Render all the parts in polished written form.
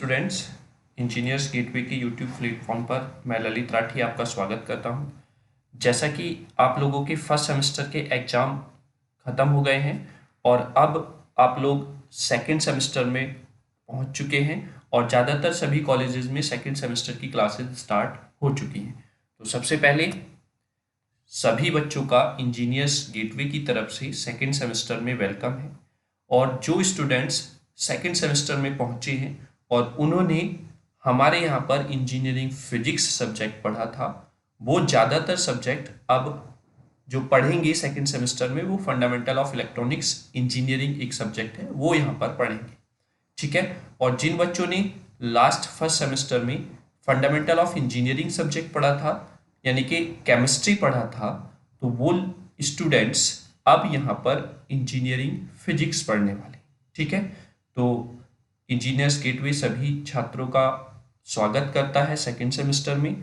Students, engineers gateway के YouTube platform पर मैं ललित राठी आपका स्वागत करता हूं। जैसा कि आप लोगों के फर्स्ट सेमेस्टर के एग्ज़ाम ख़त्म हो गए हैं और अब आप लोग सेकेंड सेमेस्टर में पहुंच चुके हैं और ज़्यादातर सभी कॉलेजेस में सेकेंड सेमेस्टर की क्लासेस स्टार्ट हो चुकी हैं। तो सबसे पहले सभी बच्चों का इंजीनियर्स गेटवे की तरफ से सेकेंड सेमेस्टर में वेलकम है। और जो स्टूडेंट्स सेकेंड सेमेस्टर में पहुंचे हैं और उन्होंने हमारे यहाँ पर इंजीनियरिंग फिजिक्स सब्जेक्ट पढ़ा था, वो ज़्यादातर सब्जेक्ट अब जो पढ़ेंगे सेकेंड सेमेस्टर में वो फंडामेंटल ऑफ इलेक्ट्रॉनिक्स इंजीनियरिंग एक सब्जेक्ट है, वो यहाँ पर पढ़ेंगे। ठीक है। और जिन बच्चों ने लास्ट फर्स्ट सेमेस्टर में फंडामेंटल ऑफ इंजीनियरिंग सब्जेक्ट पढ़ा था, यानी कि केमिस्ट्री पढ़ा था, तो वो स्टूडेंट्स अब यहाँ पर इंजीनियरिंग फिजिक्स पढ़ने वाले। ठीक है। तो इंजीनियर्स गेटवे सभी छात्रों का स्वागत करता है सेकेंड सेमेस्टर में।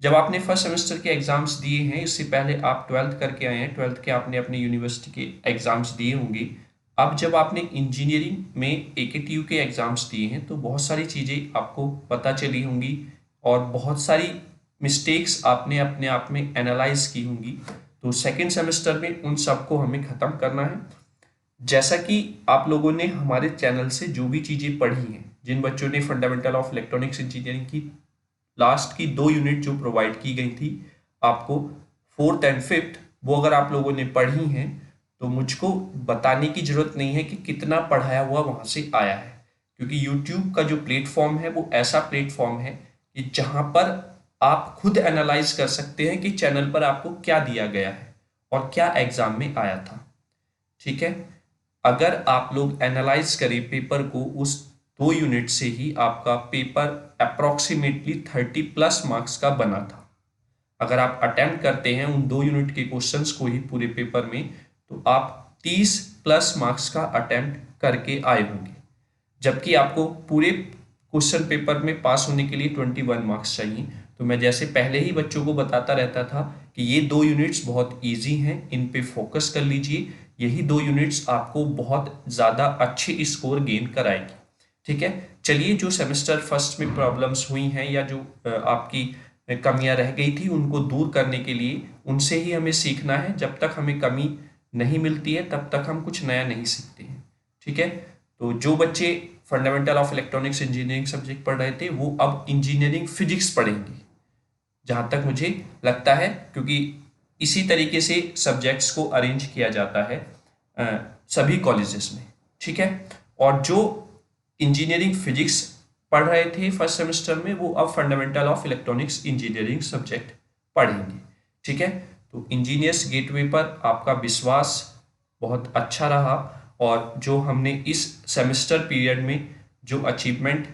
जब आपने फर्स्ट सेमेस्टर के एग्जाम्स दिए हैं, इससे पहले आप ट्वेल्थ करके आए हैं, ट्वेल्थ के आपने अपने यूनिवर्सिटी के एग्जाम्स दिए होंगे। अब जब आपने इंजीनियरिंग में AKTU के एग्जाम्स दिए हैं तो बहुत सारी चीज़ें आपको पता चली होंगी और बहुत सारी मिस्टेक्स आपने अपने आप में एनालाइज की होंगी। तो सेकेंड सेमेस्टर में उन सबको हमें ख़त्म करना है। जैसा कि आप लोगों ने हमारे चैनल से जो भी चीज़ें पढ़ी हैं, जिन बच्चों ने फंडामेंटल ऑफ इलेक्ट्रॉनिक्स इंजीनियरिंग की लास्ट की 2 यूनिट जो प्रोवाइड की गई थी आपको, फोर्थ एंड फिफ्थ, वो अगर आप लोगों ने पढ़ी हैं तो मुझको बताने की जरूरत नहीं है कि कितना पढ़ाया हुआ वहां से आया है, क्योंकि YouTube का जो प्लेटफॉर्म है वो ऐसा प्लेटफॉर्म है कि जहां पर आप खुद एनालाइज कर सकते हैं कि चैनल पर आपको क्या दिया गया है और क्या एग्जाम में आया था। ठीक है। अगर आप लोग एनालाइज करें पेपर को, उस 2 यूनिट से ही आपका पेपर अप्रोक्सीमेटली 30+ मार्क्स का बना था। अगर आप अटेम्प्ट करते हैं उन 2 यूनिट के क्वेश्चंस को ही पूरे पेपर में, तो आप 30+ मार्क्स का अटेम्प्ट करके आए होंगे, जबकि आपको पूरे क्वेश्चन पेपर में पास होने के लिए 21 मार्क्स चाहिए। तो मैं जैसे पहले ही बच्चों को बताता रहता था कि ये 2 यूनिट्स बहुत ईजी हैं, इन पे फोकस कर लीजिए, यही 2 यूनिट्स आपको बहुत ज़्यादा अच्छे स्कोर गेन कराएगी। ठीक है। चलिए, जो सेमेस्टर फर्स्ट में प्रॉब्लम्स हुई हैं या जो आपकी कमियां रह गई थी, उनको दूर करने के लिए उनसे ही हमें सीखना है। जब तक हमें कमी नहीं मिलती है तब तक हम कुछ नया नहीं सीखते हैं। ठीक है। तो जो बच्चे fundamental of electronics engineering subject पढ़ रहे थे वो अब इंजीनियरिंग फिजिक्स पढ़ेंगे, जहां तक मुझे लगता है, क्योंकि इसी तरीके से सब्जेक्ट्स को अरेंज किया जाता है सभी कॉलेजेस में। ठीक है। और जो इंजीनियरिंग फिजिक्स पढ़ रहे थे फर्स्ट सेमेस्टर में, वो अब fundamental of electronics engineering subject पढ़ेंगे। ठीक है। तो इंजीनियर्स गेटवे पर आपका विश्वास बहुत अच्छा रहा और जो हमने इस सेमेस्टर पीरियड में जो अचीवमेंट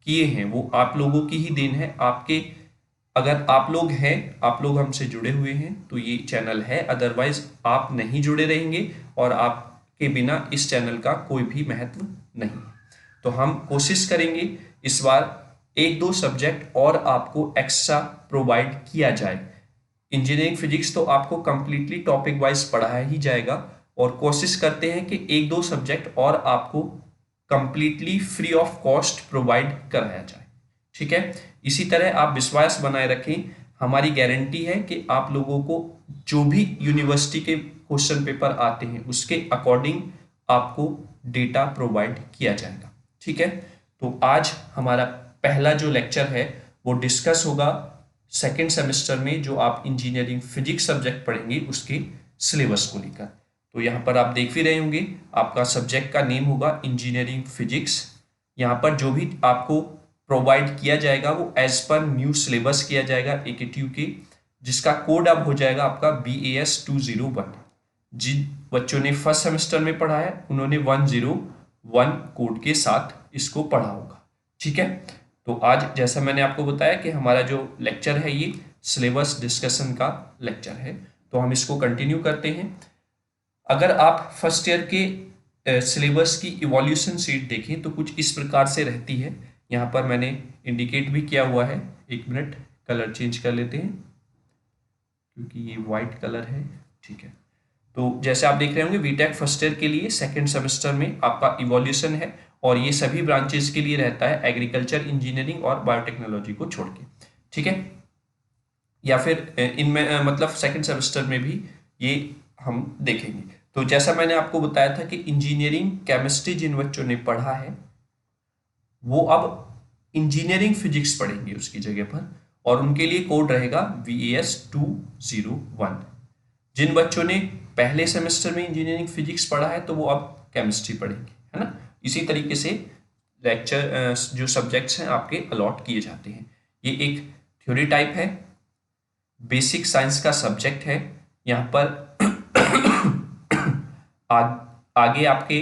किए हैं वो आप लोगों की ही देन है। आपके, अगर आप लोग हैं, आप लोग हमसे जुड़े हुए हैं तो ये चैनल है, अदरवाइज आप नहीं जुड़े रहेंगे और आपके बिना इस चैनल का कोई भी महत्व नहीं। तो हम कोशिश करेंगे इस बार 1-2 सब्जेक्ट और आपको एक्स्ट्रा प्रोवाइड किया जाए। इंजीनियरिंग फिजिक्स तो आपको कंप्लीटली टॉपिक वाइज पढ़ाया ही जाएगा और कोशिश करते हैं कि 1-2 सब्जेक्ट और आपको completely free of cost provide कराया जाए। ठीक है। इसी तरह आप विश्वास बनाए रखें, हमारी गारंटी है कि आप लोगों को जो भी यूनिवर्सिटी के क्वेश्चन पेपर आते हैं उसके अकॉर्डिंग आपको डेटा प्रोवाइड किया जाएगा। ठीक है। तो आज हमारा पहला जो लेक्चर है वो डिस्कस होगा सेकेंड सेमेस्टर में जो आप इंजीनियरिंग फिजिक्स सब्जेक्ट पढ़ेंगे उसके सिलेबस को लेकर। तो यहाँ पर आप देख भी रहे होंगे, आपका सब्जेक्ट का नेम होगा इंजीनियरिंग फिजिक्स। यहाँ पर जो भी आपको प्रोवाइड किया जाएगा वो एज पर न्यू सिलेबस किया जाएगा AKTU के, जिसका कोड अब हो जाएगा आपका BAS 201। जिन बच्चों ने फर्स्ट सेमेस्टर में पढ़ा है उन्होंने 101 कोड के साथ इसको पढ़ा होगा। ठीक है। तो आज जैसा मैंने आपको बताया कि हमारा जो लेक्चर है ये सिलेबस डिस्कशन का लेक्चर है, तो हम इसको कंटिन्यू करते हैं। अगर आप फर्स्ट ईयर के सिलेबस की इवोल्यूशन शीट देखें तो कुछ इस प्रकार से रहती है। यहाँ पर मैंने इंडिकेट भी किया हुआ है, 1 मिनट कलर चेंज कर लेते हैं क्योंकि ये वाइट कलर है। ठीक है। तो जैसे आप देख रहे होंगे, बीटेक फर्स्ट ईयर के लिए सेकेंड सेमेस्टर में आपका इवोल्यूशन है और ये सभी ब्रांचेस के लिए रहता है, एग्रीकल्चर, इंजीनियरिंग और बायोटेक्नोलॉजी को छोड़ के, ठीक है। या फिर इनमें मतलब सेकंड सेमेस्टर में भी ये हम देखेंगे। तो जैसा मैंने आपको बताया था कि इंजीनियरिंग केमिस्ट्री जिन बच्चों ने पढ़ा है वो अब इंजीनियरिंग फिजिक्स पढ़ेंगे उसकी जगह पर, और उनके लिए कोड रहेगा VAS 201। जिन बच्चों ने पहले सेमेस्टर में इंजीनियरिंग फिजिक्स पढ़ा है तो वो अब केमिस्ट्री पढ़ेंगे, है ना। इसी तरीके से लेक्चर जो सब्जेक्ट्स हैं आपके अलॉट किए जाते हैं। ये एक थ्योरी टाइप है, बेसिक साइंस का सब्जेक्ट है। यहाँ पर आगे आपके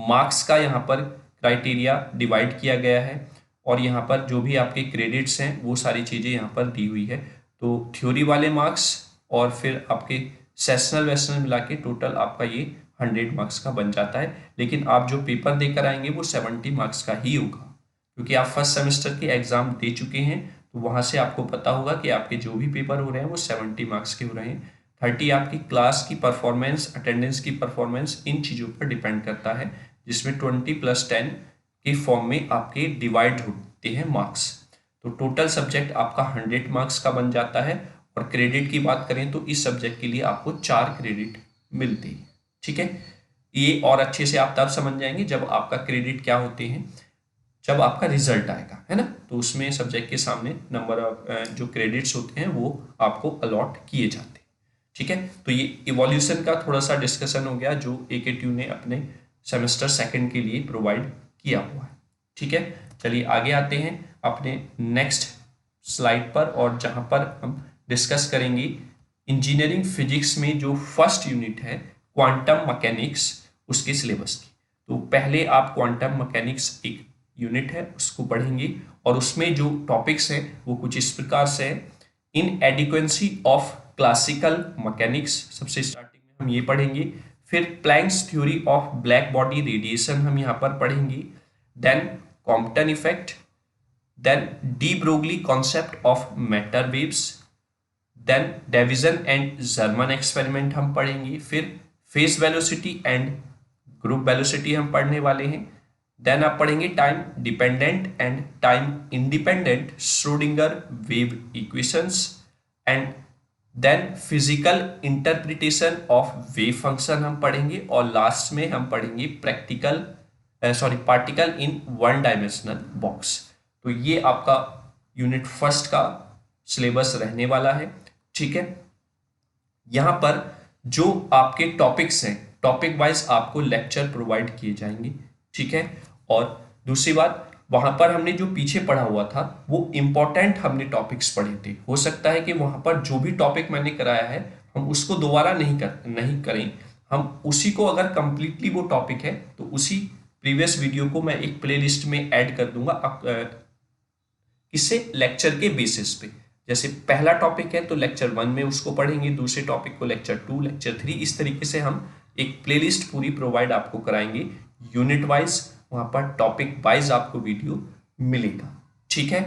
मार्क्स का यहाँ पर क्राइटेरिया डिवाइड किया गया है, और यहाँ पर जो भी आपके क्रेडिट्स हैं वो सारी चीज़ें यहाँ पर दी हुई है। तो थ्योरी वाले मार्क्स और फिर आपके सेशनल वेशनल मिला के टोटल आपका ये 100 मार्क्स का बन जाता है। लेकिन आप जो पेपर देकर आएंगे वो 70 मार्क्स का ही होगा, क्योंकि आप फर्स्ट सेमेस्टर के एग्जाम दे चुके हैं। तो वहाँ से आपको पता होगा कि आपके जो भी पेपर हो रहे हैं वो 70 मार्क्स के हो रहे हैं। 30 आपकी क्लास की परफॉर्मेंस, अटेंडेंस की परफॉर्मेंस, इन चीज़ों पर डिपेंड करता है, जिसमें 20+10 के फॉर्म में आपके डिवाइड होते हैं मार्क्स। तो टोटल सब्जेक्ट आपका 100 मार्क्स का बन जाता है। और क्रेडिट की बात करें तो इस सब्जेक्ट के लिए आपको 4 क्रेडिट मिलते हैं, ठीक है। ये और अच्छे से आप तब समझ जाएंगे जब आपका क्रेडिट क्या होते हैं, जब आपका रिजल्ट आएगा, है ना। तो उसमें सब्जेक्ट के सामने नंबर ऑफ जो क्रेडिट्स होते हैं वो आपको अलॉट किए जाते हैं, ठीक है। तो ये इवोल्यूशन का थोड़ा सा डिस्कशन हो गया जो AKTU ने अपने सेमेस्टर सेकंड के लिए प्रोवाइड किया हुआ है, ठीक है। चलिए आगे आते हैं अपने नेक्स्ट स्लाइड पर, और जहां पर हम डिस्कस करेंगे इंजीनियरिंग फिजिक्स में जो फर्स्ट यूनिट है क्वांटम मैकेनिक्स, उसके सिलेबस की। तो पहले आप क्वांटम मैकेनिक्स एक यूनिट है उसको पढ़ेंगे, और उसमें जो टॉपिक्स हैं वो कुछ इस प्रकार से है। Inadequacy of classical mechanics, सबसे स्टार्टिंग में हम ये पढ़ेंगे। फिर Planck's theory of black body radiation हम यहाँ पर पढ़ेंगे। Then Compton effect, then de Broglie concept of matter waves, then Davisson and Germer experiment हम पढ़ेंगे। फिर phase velocity and group velocity हम पढ़ने वाले हैं। देन आप पढ़ेंगे time dependent and time independent Schrodinger wave equations, and then physical interpretation of wave function हम पढ़ेंगे। और लास्ट में हम पढ़ेंगे particle in one dimensional box. तो ये आपका यूनिट फर्स्ट का सिलेबस रहने वाला है, ठीक है। यहां पर जो आपके टॉपिक्स हैं, टॉपिक वाइज आपको लेक्चर प्रोवाइड किए जाएंगे, ठीक है। और दूसरी बात, वहां पर हमने जो पीछे पढ़ा हुआ था वो इंपॉर्टेंट हमने टॉपिक्स पढ़े थे। हो सकता है कि वहां पर जो भी टॉपिक मैंने कराया है हम उसको दोबारा नहीं करें, हम उसी को, अगर कंप्लीटली वो टॉपिक है तो उसी प्रीवियस वीडियो को मैं एक प्लेलिस्ट में ऐड कर दूंगा, इससे लेक्चर के बेसिस पे। जैसे पहला टॉपिक है तो लेक्चर 1 में उसको पढ़ेंगे, दूसरे टॉपिक को लेक्चर 2, लेक्चर 3, इस तरीके से हम एक प्लेलिस्ट पूरी प्रोवाइड आपको कराएंगे यूनिट वाइज। वहां पर टॉपिक वाइज आपको वीडियो मिलेगा, ठीक है।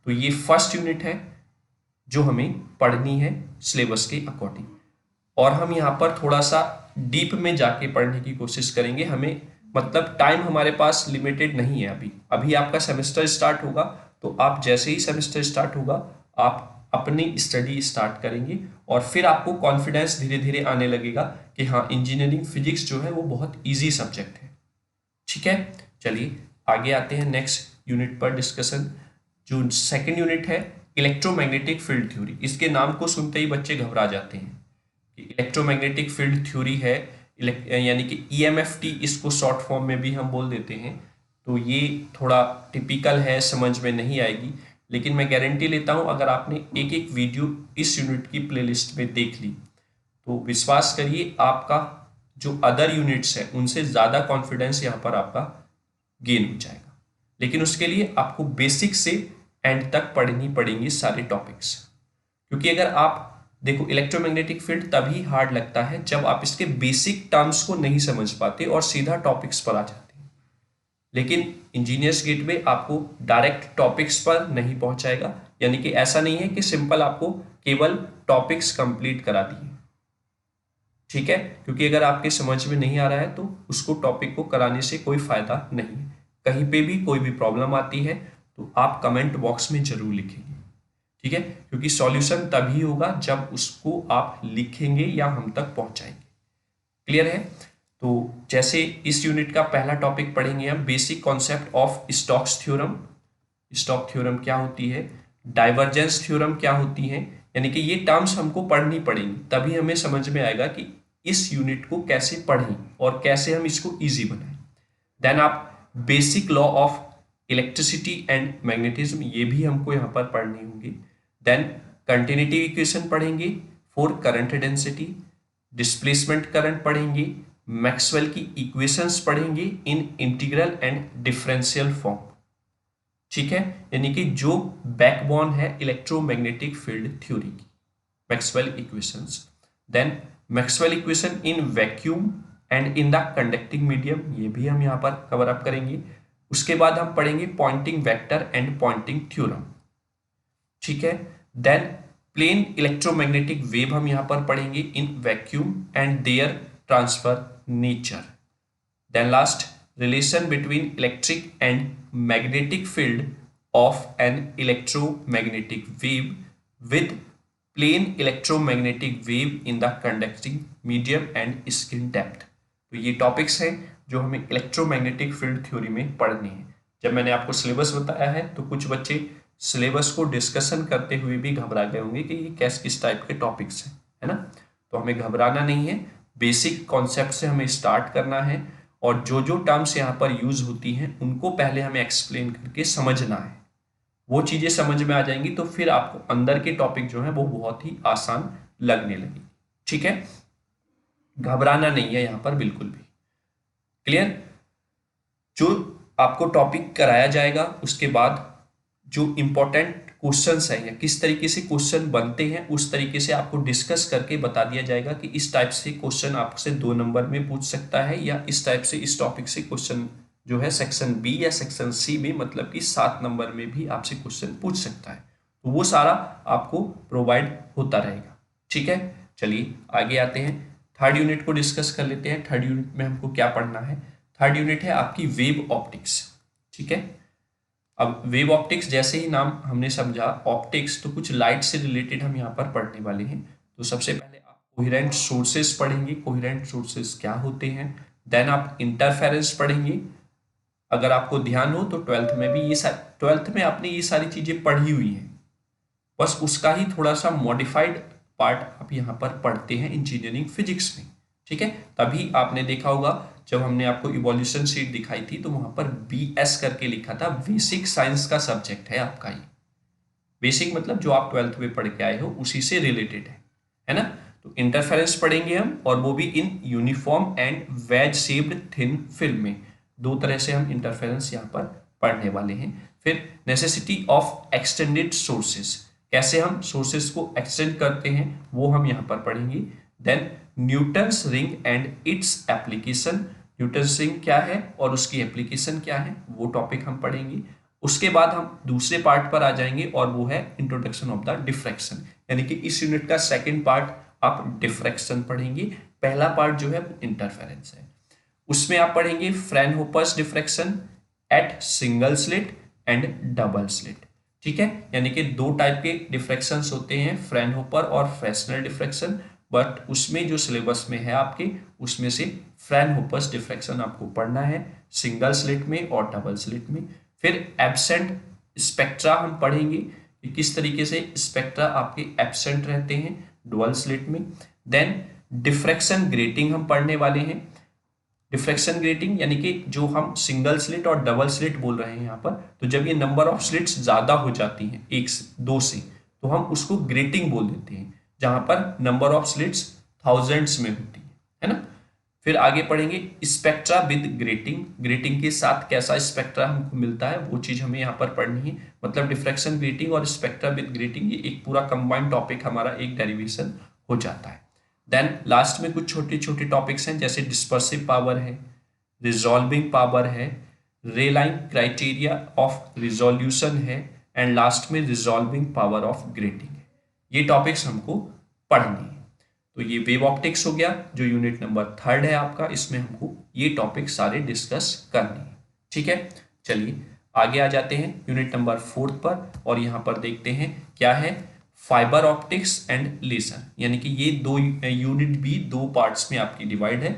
तो ये फर्स्ट यूनिट है जो हमें पढ़नी है सिलेबस के अकॉर्डिंग, और हम यहाँ पर थोड़ा सा डीप में जाके पढ़ने की कोशिश करेंगे। हमें मतलब टाइम हमारे पास लिमिटेड नहीं है। अभी आपका सेमेस्टर स्टार्ट होगा, तो आप जैसे ही सेमेस्टर स्टार्ट होगा आप अपनी स्टडी स्टार्ट करेंगे, और फिर आपको कॉन्फिडेंस धीरे धीरे आने लगेगा कि हाँ, इंजीनियरिंग फिजिक्स जो है वो बहुत ईजी सब्जेक्ट है, ठीक है। चलिए आगे आते हैं नेक्स्ट यूनिट पर डिस्कशन। जो सेकंड यूनिट है इलेक्ट्रोमैग्नेटिक फील्ड थ्योरी। इसके नाम को सुनते ही बच्चे घबरा जाते हैं कि इलेक्ट्रोमैग्नेटिक फील्ड थ्योरी है, यानी कि EMFT इसको शॉर्ट फॉर्म में भी हम बोल देते हैं। तो ये थोड़ा टिपिकल है, समझ में नहीं आएगी, लेकिन मैं गारंटी लेता हूं अगर आपने एक एक वीडियो इस यूनिट की प्लेलिस्ट में देख ली तो विश्वास करिए आपका जो अदर यूनिट्स हैं उनसे ज़्यादा कॉन्फिडेंस यहाँ पर आपका गेन हो जाएगा। लेकिन उसके लिए आपको बेसिक से एंड तक पढ़नी पड़ेंगी सारे टॉपिक्स, क्योंकि अगर आप देखो इलेक्ट्रोमैग्नेटिक फील्ड तभी हार्ड लगता है जब आप इसके बेसिक टर्म्स को नहीं समझ पाते और सीधा टॉपिक्स पर आ जाते हैं। लेकिन इंजीनियर्स गेटवे आपको डायरेक्ट टॉपिक्स पर नहीं पहुंचाएगा, यानी कि ऐसा नहीं है कि सिंपल आपको केवल टॉपिक्स कंप्लीट करा दिए, ठीक है। क्योंकि अगर आपके समझ में नहीं आ रहा है तो उसको टॉपिक को कराने से कोई फायदा नहीं है। कहीं पे भी कोई भी प्रॉब्लम आती है तो आप कमेंट बॉक्स में जरूर लिखेंगे, ठीक है, क्योंकि सॉल्यूशन तभी होगा जब उसको आप लिखेंगे या हम तक पहुंचाएंगे। क्लियर है? तो जैसे इस यूनिट का पहला टॉपिक पढ़ेंगे हम, basic concept of Stokes theorem. Stokes theorem क्या होती है, डाइवर्जेंस थ्योरम क्या होती है, यानी कि ये टर्म्स हमको पढ़नी पड़ेंगी, तभी हमें समझ में आएगा कि इस यूनिट को कैसे पढ़ें और कैसे हम इसको इजी बनाएं। देन आप basic law of electricity and magnetism, ये भी हमको यहाँ पर पढ़नी होंगी। देन कंटिन्यूटी इक्वेशन पढ़ेंगे for current density, displacement current पढ़ेंगे, मैक्सवेल की इक्वेशंस पढ़ेंगे in integral and differential form, ठीक है, यानी कि जो बैकबोन है इलेक्ट्रोमैग्नेटिक फील्ड थ्योरी की, Maxwell equations. Then Maxwell equation in vacuum and in the conducting medium, ये भी हम यहाँ पर कवर अप करेंगे। उसके बाद हम पढ़ेंगे Poynting vector and Poynting theorem, ठीक है। देन प्लेन इलेक्ट्रोमैग्नेटिक वेव हम यहाँ पर पढ़ेंगे in vacuum and their transverse nature. Then last relation between electric and magnetic field of an electromagnetic wave with plane electromagnetic wave in the conducting medium and skin depth. तो ये topics हैं जो हमें electromagnetic field theory में पढ़ने हैं। जब मैंने आपको सिलेबस बताया है तो कुछ बच्चे सिलेबस को डिस्कशन करते हुए भी घबरा गए होंगे कि ये किस टाइप के टॉपिक्स हैं, है ना। तो हमें घबराना नहीं है, बेसिक कॉन्सेप्ट से हमें स्टार्ट करना है और जो जो टर्म्स यहाँ पर यूज होती हैं उनको पहले हमें एक्सप्लेन करके समझना है। वो चीजें समझ में आ जाएंगी तो फिर आपको अंदर के टॉपिक जो है वो बहुत ही आसान लगने लगेगी, ठीक है। घबराना नहीं है यहाँ पर बिल्कुल भी। क्लियर? जो आपको टॉपिक कराया जाएगा उसके बाद जो इंपॉर्टेंट क्वेश्चंस हैं या किस तरीके से क्वेश्चन बनते हैं उस तरीके से आपको डिस्कस करके बता दिया जाएगा कि इस टाइप से क्वेश्चन आपसे 2 नंबर में पूछ सकता है या इस टाइप से इस टॉपिक से क्वेश्चन जो है सेक्शन बी या सेक्शन सी में मतलब कि 7 नंबर में भी आपसे क्वेश्चन पूछ सकता है। तो वो सारा आपको प्रोवाइड होता रहेगा, ठीक है। चलिए आगे आते हैं, थर्ड यूनिट को डिस्कस कर लेते हैं। थर्ड यूनिट में हमको क्या पढ़ना है? थर्ड यूनिट है आपकी वेव ऑप्टिक्स, ठीक है। अब वेव ऑप्टिक्स जैसे ही नाम हमने समझा ऑप्टिक्स, तो कुछ लाइट से रिलेटेड हम यहाँ पर पढ़ने वाले हैं। तो सबसे पहले आप कोहेरेंट सोर्सेस पढ़ेंगे, कोहेरेंट सोर्सेस क्या होते हैं। देन आप इंटरफेरेंस पढ़ेंगे। अगर आपको ध्यान हो तो ट्वेल्थ में भी ट्वेल्थ में आपने ये सारी चीजें पढ़ी हुई हैं, बस उसका ही थोड़ा सा मॉडिफाइड पार्ट आप यहाँ पर पढ़ते हैं इंजीनियरिंग फिजिक्स में, ठीक है। तभी आपने देखा होगा जब हमने आपको इवोल्यूशन शीट दिखाई थी तो वहां पर BS करके लिखा था, बेसिक साइंस का सब्जेक्ट है आपका ये। बेसिक मतलब जो आप ट्वेल्थ में पढ़ के आए हो उसी से रिलेटेड है ना। तो इंटरफेरेंस पढ़ेंगे हम, और वो भी in uniform and wedge shaped thin film में। 2 तरह से हम इंटरफेरेंस यहाँ पर पढ़ने वाले हैं। फिर नेसेसिटी ऑफ एक्सटेंडेड सोर्सेस, कैसे हम सोर्सेस को एक्सटेंड करते हैं वो हम यहाँ पर पढ़ेंगे। Then Newton's ring and its application, Newton's ring क्या है और उसकी एप्लीकेशन क्या है वो टॉपिक हम पढ़ेंगे। उसके बाद हम दूसरे पार्ट पर आ जाएंगे और वो है इंट्रोडक्शन ऑफ द डिफ्रैक्शन, यानी कि इस यूनिट का सेकंड पार्ट आप डिफ्रैक्शन पढ़ेंगे। पहला पार्ट जो है वो इंटरफेरेंस है। उसमें आप पढ़ेंगे Fraunhofer's diffraction at single slit and double slit, ठीक है। यानी कि 2 टाइप के डिफ्रैक्शंस होते हैं, फ्रैनहोफर और फ्रेस्नेल डिफ्रैक्शन, बट उसमें जो सिलेबस में है आपके उसमें से फ्रैनहोफर्स डिफ्रैक्शन आपको पढ़ना है सिंगल स्लिट में और डबल स्लिट में। फिर एब्सेंट स्पेक्ट्रा हम पढ़ेंगे कि किस तरीके से स्पेक्ट्रा आपके एब्सेंट रहते हैं डुअल स्लिट में। देन डिफ्रैक्शन ग्रेटिंग हम पढ़ने वाले हैं। डिफ्रैक्शन ग्रेटिंग यानी कि जो हम सिंगल स्लिट और डबल स्लिट बोल रहे हैं यहाँ पर, तो जब ये नंबर ऑफ स्लिट्स ज्यादा हो जाती हैं 1 से 2 से, तो हम उसको ग्रेटिंग बोल देते हैं, जहां पर नंबर ऑफ स्लिट्स थाउजेंड्स में होती है ना। फिर आगे पढ़ेंगे स्पेक्ट्रा विद ग्रेटिंग, ग्रेटिंग के साथ कैसा स्पेक्ट्रा हमको मिलता है वो चीज हमें यहाँ पर पढ़नी है। मतलब डिफ्रैक्शन ग्रेटिंग और स्पेक्ट्रा विद ग्रेटिंग ये एक पूरा कंबाइंड टॉपिक हमारा एक डेरिवेशन हो जाता है। देन लास्ट में कुछ छोटे छोटे टॉपिक्स हैं जैसे डिस्पर्सिव पावर है, रिजॉल्विंग पावर है, रे लाइन क्राइटेरिया ऑफ रिजोल्यूशन है, एंड लास्ट में रिजॉल्विंग पावर ऑफ ग्रेटिंग है। ये टॉपिक्स हमको पढ़नी है। तो ये वेव ऑप्टिक्स हो गया जो यूनिट नंबर 3 है आपका, इसमें हमको ये टॉपिक सारे डिस्कस करनी है, ठीक है। चलिए आगे आ जाते हैं यूनिट नंबर 4 पर, और यहाँ पर देखते हैं क्या है, फाइबर ऑप्टिक्स एंड लेजर। यानी कि ये दो यूनिट भी दो पार्ट्स में आपकी डिवाइड है,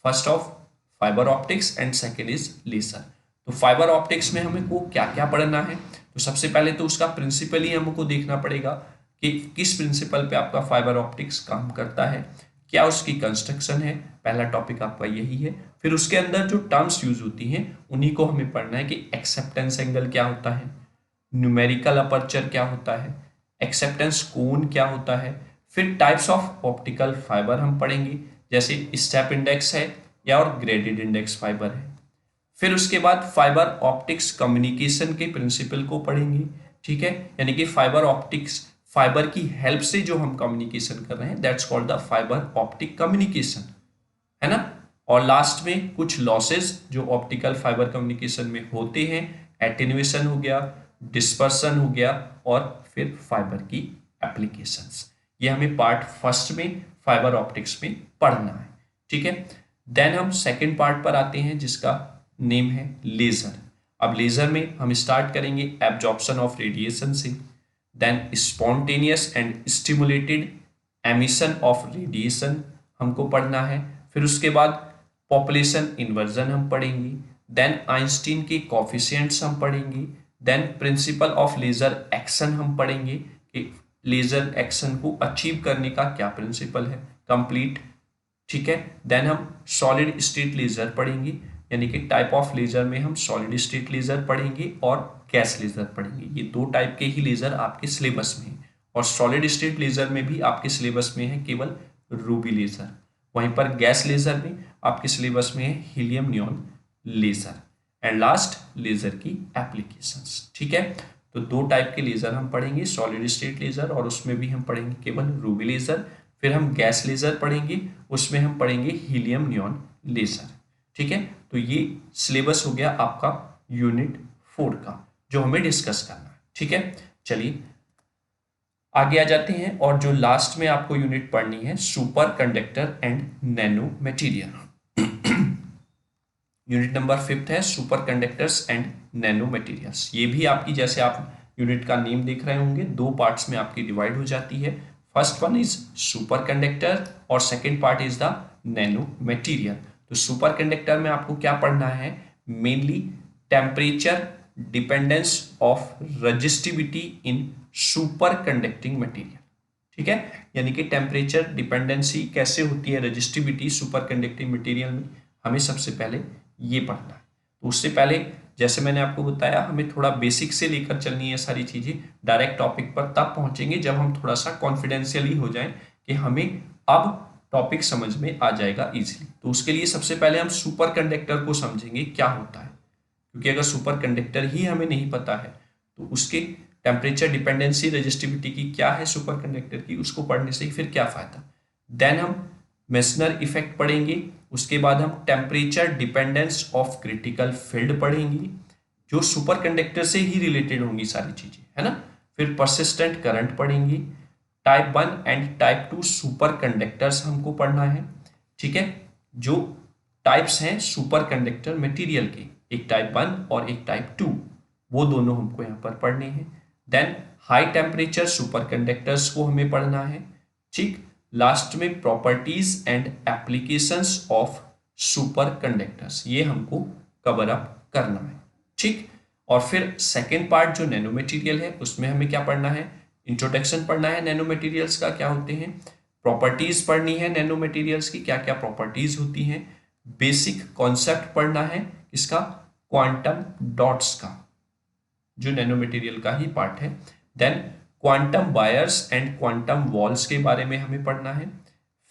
first of fibre optics and second is laser. तो फाइबर ऑप्टिक्स में हमें को क्या क्या पढ़ना है, तो सबसे पहले तो उसका प्रिंसिपल ही हमको देखना पड़ेगा कि किस प्रिंसिपल पे आपका फाइबर ऑप्टिक्स काम करता है, क्या उसकी कंस्ट्रक्शन है, पहला टॉपिक आपका यही है। फिर उसके अंदर जो टर्म्स यूज होती हैं उन्हीं को हमें पढ़ना है कि एक्सेप्टेंस एंगल क्या होता है, न्यूमेरिकल अपर्चर क्या होता है, एक्सेप्टेंस कोण क्या होता है। फिर टाइप्स ऑफ ऑप्टिकल फाइबर हम पढ़ेंगे, जैसे स्टेप इंडेक्स है या और ग्रेडेड इंडेक्स फाइबर है। फिर उसके बाद फाइबर ऑप्टिक्स कम्युनिकेशन के प्रिंसिपल को पढ़ेंगे, ठीक है, यानी कि फाइबर ऑप्टिक्स, फाइबर की हेल्प से जो हम कम्युनिकेशन कर रहे हैं that's called the fibre optic communication, है ना। और लास्ट में कुछ लॉसेस जो ऑप्टिकल फाइबर कम्युनिकेशन में होते हैं, एटेन्यूएशन हो गया, डिस्पर्सन हो गया, और फिर फाइबर की एप्लीकेशंस, ये हमें पार्ट फर्स्ट में फाइबर ऑप्टिक्स में पढ़ना है, ठीक है। देन हम सेकेंड पार्ट पर आते हैं जिसका नेम है लेजर। अब लेजर में हम स्टार्ट करेंगे एब्जॉर्प्शन ऑफ रेडिएशन से, then spontaneous and stimulated emission of radiation हमको पढ़ना है। फिर उसके बाद पॉपुलेशन इन्वर्जन हम पढ़ेंगे, देन आइंस्टीन के कोफिशिएंट्स हम पढ़ेंगे, then principle of laser action हम पढ़ेंगे कि लेजर एक्शन को अचीव करने का क्या प्रिंसिपल है कंप्लीट, ठीक है। देन हम सॉलिड स्टेट लेजर पढ़ेंगे, यानी कि टाइप ऑफ लेजर में हम सॉलिड स्टेट लेजर पढ़ेंगे और गैस लेजर पढ़ेंगे। ये दो टाइप के ही लेजर आपके सिलेबस में है, और सॉलिड स्टेट लेजर में भी आपके सिलेबस में है केवल रूबी लेजर, वहीं पर गैस लेजर में आपके सिलेबस में है helium neon laser, and last laser की एप्लीकेशंस, ठीक है। तो दो टाइप के लेजर हम पढ़ेंगे, सॉलिड स्टेट लेजर और उसमें भी हम पढ़ेंगे केवल रूबी लेजर। फिर हम गैस लेजर पढ़ेंगे, उसमें हम पढ़ेंगे हीलियम नियॉन लेजर, ठीक है। तो ये सिलेबस हो गया आपका यूनिट 4 का जो हमें डिस्कस करना है, ठीक है। चलिए आगे आ जाते हैं, और जो लास्ट में आपको यूनिट पढ़नी है super conductor and nano material. Unit number 5 है super conductors and nano materials. ये भी आपकी, जैसे आप यूनिट का नेम देख रहे होंगे, दो पार्ट्स में आपकी डिवाइड हो जाती है। First one is super conductor और second part is the nano material. तो सुपर कंडक्टर में आपको क्या पढ़ना है, mainly temperature dependence of resistivity in super conducting material, ठीक है। यानी कि टेम्परेचर डिपेंडेंसी कैसे होती है, रजिस्टिविटी सुपर कंडक्टिंग मटेरियल में, हमें सबसे पहले ये पढ़ना है। तो उससे पहले जैसे मैंने आपको बताया, हमें थोड़ा बेसिक से लेकर चलनी है सारी चीजें, डायरेक्ट टॉपिक पर तब पहुंचेंगे जब हम थोड़ा सा कॉन्फिडेंशियली हो जाएं कि हमें अब टॉपिक समझ में आ जाएगा इजीली। तो उसके लिए सबसे पहले हम सुपर कंडक्टर को समझेंगे क्या होता है, क्योंकि अगर सुपर कंडक्टर ही हमें नहीं पता है तो उसके टेम्परेचर डिपेंडेंसी रजिस्टिविटी की क्या है सुपर कंडक्टर की, उसको पढ़ने से ही फिर क्या फायदा। देन हम मेसनर इफेक्ट पढ़ेंगे, उसके बाद हम temperature dependence of critical field पढ़ेंगे, जो सुपर कंडक्टर से ही रिलेटेड होंगी सारी चीजें, है ना। फिर परसिस्टेंट करंट पढ़ेंगे, type 1 and type 2 super conductors हमको पढ़ना है, ठीक है। जो टाइप्स हैं सुपर कंडक्टर मटेरियल के, एक टाइप 1 और एक टाइप 2, वो दोनों हमको यहाँ पर पढ़ने हैं। Then high temperature superconductors को हमें पढ़ना है, ठीक। लास्ट में properties and applications of superconductors, ये हमको कवर अप करना है, ठीक। और फिर सेकेंड पार्ट जो नैनो मटेरियल है उसमें हमें क्या पढ़ना है, इंट्रोडक्शन पढ़ना है नैनो मटेरियल्स का, क्या होते हैं, प्रॉपर्टीज पढ़नी है नैनो मटेरियल्स की, क्या क्या प्रॉपर्टीज होती हैं, बेसिक कॉन्सेप्ट पढ़ना है इसका, क्वांटम डॉट्स का जो नैनो मटेरियल का ही पार्ट है। Then quantum wires and quantum wells के बारे में हमें पढ़ना है।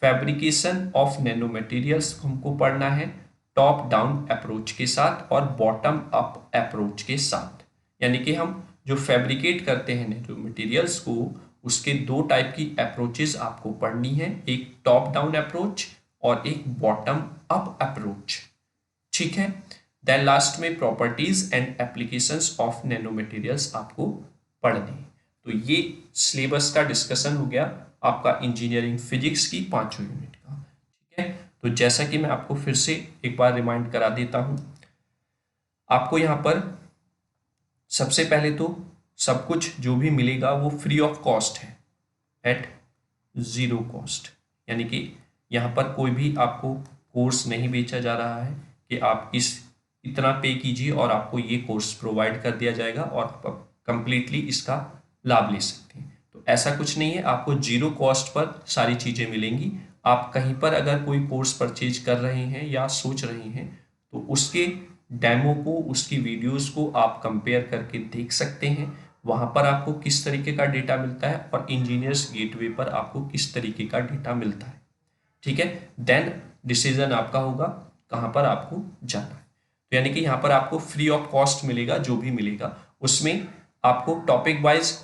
फैब्रिकेशन ऑफ नैनो मटेरियल्स हमको पढ़ना है टॉप डाउन अप्रोच के साथ और बॉटम अप अप्रोच के साथ, यानी कि हम जो फैब्रिकेट करते हैं नैनो मटेरियल्स को, उसके दो टाइप की अप्रोचेस आपको पढ़नी है, एक टॉप डाउन अप्रोच और एक बॉटम अप अप्रोच, ठीक है। देन लास्ट में properties and applications of nano materials आपको पढ़नी है। तो ये सिलेबस का डिस्कशन हो गया आपका इंजीनियरिंग फिजिक्स की 5 यूनिट का, ठीक है। तो जैसा कि मैं आपको फिर से एक बार रिमाइंड करा देता हूं, आपको यहाँ पर सबसे पहले तो सब कुछ जो भी मिलेगा वो फ्री ऑफ कॉस्ट है, एट ज़ीरो कॉस्ट। यानी कि यहाँ पर कोई भी आपको कोर्स नहीं बेचा जा रहा है कि आप इतना पे कीजिए और आपको ये कोर्स प्रोवाइड कर दिया जाएगा और आप कंप्लीटली इसका लाभ ले सकते हैं। तो ऐसा कुछ नहीं है, आपको जीरो कॉस्ट पर सारी चीज़ें मिलेंगी। आप कहीं पर अगर कोई कोर्स परचेज कर रहे हैं या सोच रहे हैं तो उसके डेमो को, उसकी वीडियोस को आप कंपेयर करके देख सकते हैं। वहाँ पर आपको किस तरीके का डेटा मिलता है और इंजीनियर्स गेटवे पर आपको किस तरीके का डेटा मिलता है। ठीक है, देन डिसीजन आपका होगा कहाँ पर आपको जाना है। तो यानी कि यहाँ पर आपको फ्री ऑफ कॉस्ट मिलेगा, जो भी मिलेगा उसमें आपको टॉपिक वाइज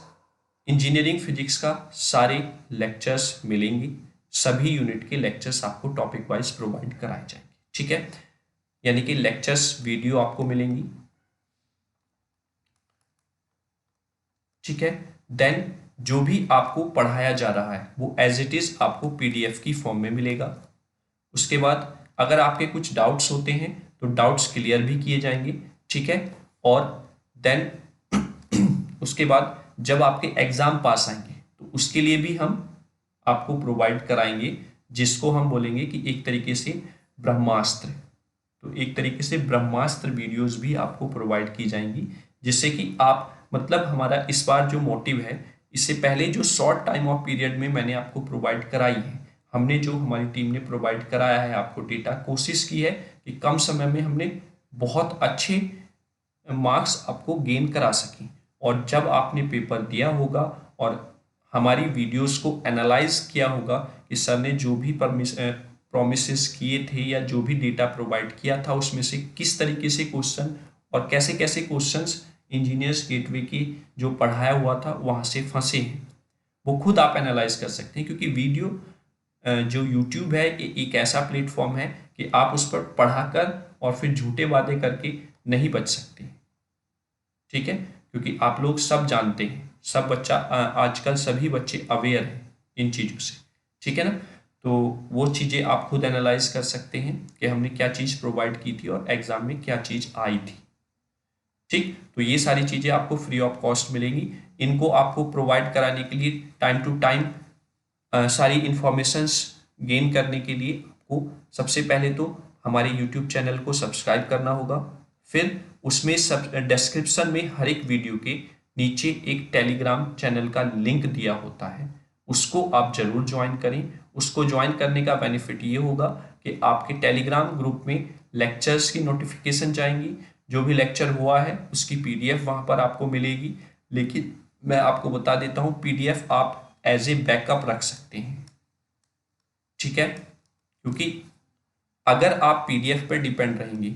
इंजीनियरिंग फिजिक्स का सारे लेक्चर्स मिलेंगे। सभी यूनिट के लेक्चर्स आपको टॉपिक वाइज प्रोवाइड कराए जाएंगे। ठीक है, यानी कि लेक्चर्स वीडियो आपको मिलेंगी। ठीक है, देन जो भी आपको पढ़ाया जा रहा है वो एज इट इज आपको पीडीएफ की फॉर्म में मिलेगा। उसके बाद अगर आपके कुछ डाउट्स होते हैं तो डाउट्स क्लियर भी किए जाएंगे। ठीक है, और देन उसके बाद जब आपके एग्जाम पास आएंगे तो उसके लिए भी हम आपको प्रोवाइड कराएंगे, जिसको हम बोलेंगे कि एक तरीके से ब्रह्मास्त्र। तो एक तरीके से ब्रह्मास्त्र वीडियोस भी आपको प्रोवाइड की जाएंगी, जिससे कि आप, मतलब हमारा इस बार जो मोटिव है, इससे पहले जो शॉर्ट टाइम ऑफ पीरियड में मैंने आपको प्रोवाइड कराई है, हमने जो हमारी टीम ने प्रोवाइड कराया है आपको डेटा, कोशिश की है कि कम समय में हमने बहुत अच्छे मार्क्स आपको गेन करा सकें। और जब आपने पेपर दिया होगा और हमारी वीडियोस को एनालाइज किया होगा कि सर ने जो भी प्रोमिसेस किए थे या जो भी डेटा प्रोवाइड किया था उसमें से किस तरीके से क्वेश्चन और कैसे कैसे क्वेश्चंस इंजीनियर्स गेटवे की जो पढ़ाया हुआ था वहाँ से फंसे हैं, वो खुद आप एनालाइज कर सकते हैं। क्योंकि वीडियो जो यूट्यूब है एक ऐसा प्लेटफॉर्म है कि आप उस पर पढ़ाकर और फिर झूठे वादे करके नहीं बच सकते। ठीक है, क्योंकि आप लोग सब जानते हैं, सब बच्चा आजकल सभी बच्चे अवेयर हैं इन चीज़ों से। ठीक है ना, तो वो चीज़ें आप खुद एनालाइज कर सकते हैं कि हमने क्या चीज़ प्रोवाइड की थी और एग्जाम में क्या चीज़ आई थी। ठीक, तो ये सारी चीज़ें आपको फ्री ऑफ कॉस्ट मिलेंगी। इनको आपको प्रोवाइड कराने के लिए टाइम टू टाइम सारी इंफॉर्मेशंस गेन करने के लिए आपको सबसे पहले तो हमारे यूट्यूब चैनल को सब्सक्राइब करना होगा। फिर उसमें सब डिस्क्रिप्शन में हर एक वीडियो के नीचे एक टेलीग्राम चैनल का लिंक दिया होता है, उसको आप जरूर ज्वाइन करें। उसको ज्वाइन करने का बेनिफिट ये होगा कि आपके टेलीग्राम ग्रुप में लेक्चर्स की नोटिफिकेशन जाएंगी, जो भी लेक्चर हुआ है उसकी पीडीएफ वहाँ पर आपको मिलेगी। लेकिन मैं आपको बता देता हूँ, पीडीएफ आप एज ए बैकअप रख सकते हैं। ठीक है, क्योंकि अगर आप पीडीएफ पर डिपेंड रहेंगे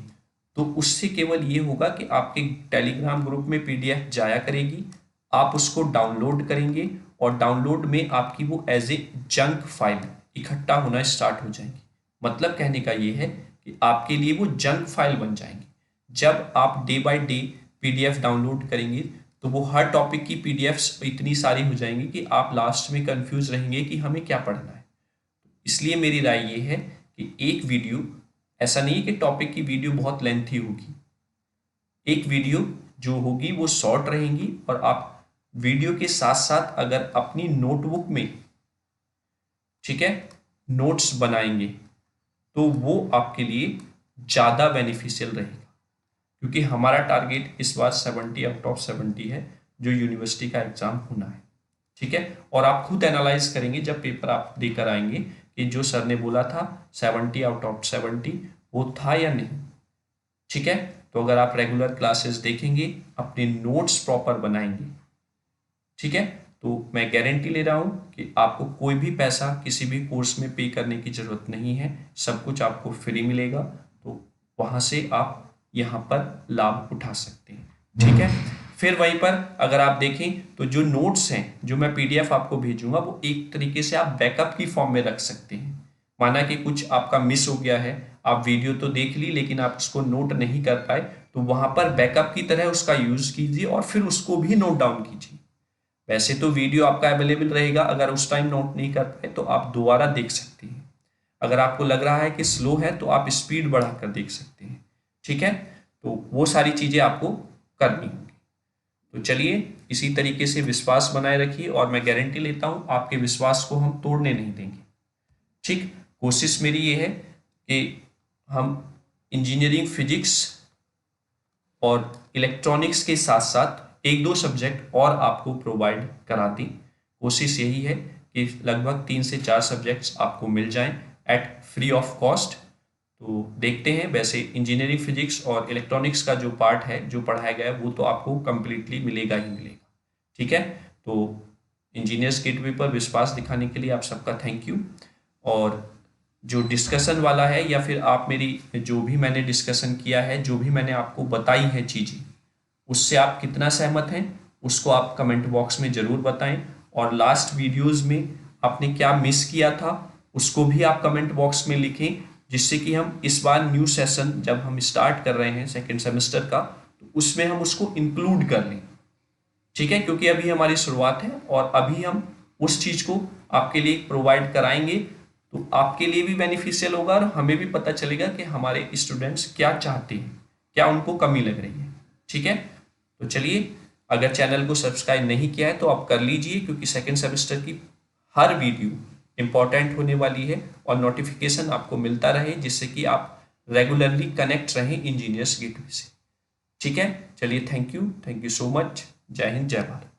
तो उससे केवल ये होगा कि आपके टेलीग्राम ग्रुप में पीडीएफ जाया करेगी, आप उसको डाउनलोड करेंगे और डाउनलोड में आपकी वो एज ए जंक फाइल इकट्ठा होना स्टार्ट हो जाएंगी। मतलब कहने का ये है कि आपके लिए वो जंक फाइल बन जाएंगी। जब आप day by day PDF download करेंगे तो वो हर टॉपिक की पीडीएफ्स इतनी सारी हो जाएंगी कि आप लास्ट में कंफ्यूज रहेंगे कि हमें क्या पढ़ना है। इसलिए मेरी राय ये है कि एक वीडियो, ऐसा नहीं कि टॉपिक की वीडियो बहुत लेंथी होगी, एक वीडियो जो होगी वो शॉर्ट रहेंगी और आप वीडियो के साथ साथ अगर अपनी नोटबुक में, ठीक है, नोट्स बनाएंगे तो वो आपके लिए ज़्यादा बेनिफिशियल रहेगा। क्योंकि हमारा टारगेट इस बार 70 आउट ऑफ 70 है जो यूनिवर्सिटी का एग्जाम होना है। ठीक है, और आप खुद एनालाइज करेंगे जब पेपर आप देकर आएंगे कि जो सर ने बोला था 70 आउट ऑफ 70 वो था या नहीं। ठीक है, तो अगर आप रेगुलर क्लासेस देखेंगे, अपने नोट्स प्रॉपर बनाएंगे, ठीक है, तो मैं गारंटी ले रहा हूं कि आपको कोई भी पैसा किसी भी कोर्स में पे करने की जरूरत नहीं है, सब कुछ आपको फ्री मिलेगा। तो वहां से आप यहाँ पर लाभ उठा सकते हैं। ठीक है, फिर वहीं पर अगर आप देखें तो जो नोट्स हैं जो मैं पीडीएफ आपको भेजूंगा वो एक तरीके से आप बैकअप की फॉर्म में रख सकते हैं। माना कि कुछ आपका मिस हो गया है, आप वीडियो तो देख ली लेकिन आप उसको नोट नहीं कर पाए, तो वहां पर बैकअप की तरह उसका यूज कीजिए और फिर उसको भी नोट डाउन कीजिए। वैसे तो वीडियो आपका अवेलेबल रहेगा, अगर उस टाइम नोट नहीं कर पाए तो आप दोबारा देख सकते हैं। अगर आपको लग रहा है कि स्लो है तो आप स्पीड बढ़ाकर देख सकते हैं। ठीक है, तो वो सारी चीज़ें आपको करनी होंगी। तो चलिए इसी तरीके से विश्वास बनाए रखिए और मैं गारंटी लेता हूँ आपके विश्वास को हम तोड़ने नहीं देंगे। ठीक, कोशिश मेरी ये है कि हम इंजीनियरिंग फिजिक्स और इलेक्ट्रॉनिक्स के साथ साथ एक दो सब्जेक्ट और आपको प्रोवाइड करा दें। कोशिश यही है कि लगभग 3 से 4 सब्जेक्ट्स आपको मिल जाएं एट फ्री ऑफ कॉस्ट। तो देखते हैं, वैसे इंजीनियरिंग फिजिक्स और इलेक्ट्रॉनिक्स का जो पार्ट है जो पढ़ाया गया है वो तो आपको कंप्लीटली मिलेगा ही मिलेगा। ठीक है, तो इंजीनियर्स गेटवे पर विश्वास दिखाने के लिए आप सबका थैंक यू। और जो डिस्कशन वाला है या फिर आप मेरी जो भी मैंने डिस्कशन किया है, जो भी मैंने आपको बताई है चीज़ें, उससे आप कितना सहमत हैं उसको आप कमेंट बॉक्स में ज़रूर बताएं। और लास्ट वीडियोस में आपने क्या मिस किया था उसको भी आप कमेंट बॉक्स में लिखें, जिससे कि हम इस बार न्यू सेशन जब हम स्टार्ट कर रहे हैं सेकेंड सेमेस्टर का, तो उसमें हम उसको इंक्लूड कर लें। ठीक है, क्योंकि अभी हमारी शुरुआत है और अभी हम उस चीज़ को आपके लिए प्रोवाइड कराएंगे तो आपके लिए भी बेनिफिशियल होगा और हमें भी पता चलेगा कि हमारे स्टूडेंट्स क्या चाहते हैं, क्या उनको कमी लग रही है। ठीक है, तो चलिए, अगर चैनल को सब्सक्राइब नहीं किया है तो आप कर लीजिए, क्योंकि सेकेंड सेमेस्टर की हर वीडियो इंपॉर्टेंट होने वाली है और नोटिफिकेशन आपको मिलता रहे, जिससे कि आप रेगुलरली कनेक्ट रहें इंजीनियर्स गेटवे से। ठीक है, चलिए, थैंक यू सो मच। जय हिंद, जय भारत।